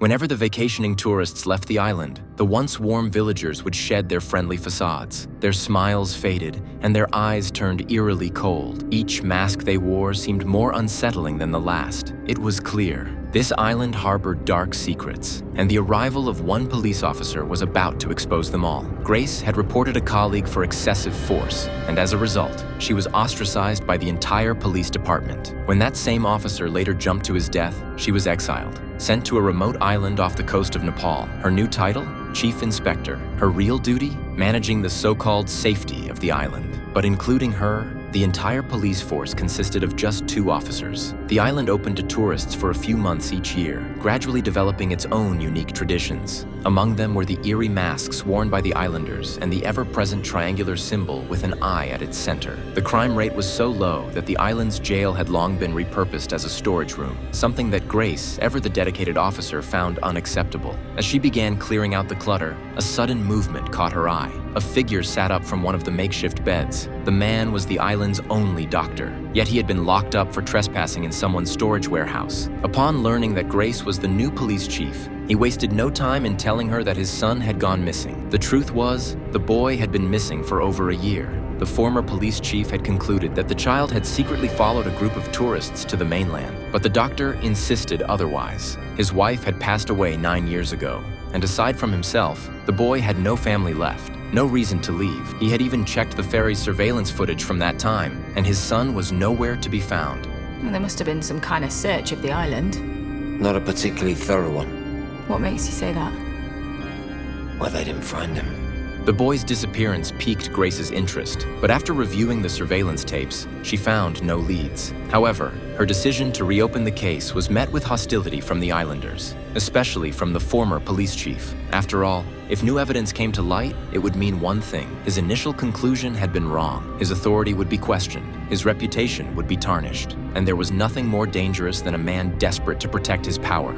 Whenever the vacationing tourists left the island, the once warm villagers would shed their friendly facades. Their smiles faded, and their eyes turned eerily cold. Each mask they wore seemed more unsettling than the last. It was clear. This island harbored dark secrets, and the arrival of one police officer was about to expose them all. Grace had reported a colleague for excessive force, and as a result, she was ostracized by the entire police department. When that same officer later jumped to his death, she was exiled, sent to a remote island off the coast of Nepal. Her new title? Chief Inspector. Her real duty? Managing the so-called safety of the island. But including her, the entire police force consisted of just 2 officers. The island opened to tourists for a few months each year, gradually developing its own unique traditions. Among them were the eerie masks worn by the islanders and the ever-present triangular symbol with an eye at its center. The crime rate was so low that the island's jail had long been repurposed as a storage room, something that Grace, ever the dedicated officer, found unacceptable. As she began clearing out the clutter, a sudden movement caught her eye. A figure sat up from one of the makeshift beds. The man was the island's only doctor, yet he had been locked up for trespassing in someone's storage warehouse. Upon learning that Grace was the new police chief, he wasted no time in telling her that his son had gone missing. The truth was, the boy had been missing for over a year. The former police chief had concluded that the child had secretly followed a group of tourists to the mainland, but the doctor insisted otherwise. His wife had passed away 9 years ago, and aside from himself, the boy had no family left. No reason to leave. He had even checked the ferry's surveillance footage from that time, and his son was nowhere to be found. Well, there must have been some kind of search of the island. Not a particularly thorough one. What makes you say that? Well, they didn't find him. The boy's disappearance piqued Grace's interest, but after reviewing the surveillance tapes, she found no leads. However, her decision to reopen the case was met with hostility from the islanders, especially from the former police chief. After all, if new evidence came to light, it would mean one thing. His initial conclusion had been wrong. His authority would be questioned, his reputation would be tarnished, and there was nothing more dangerous than a man desperate to protect his power.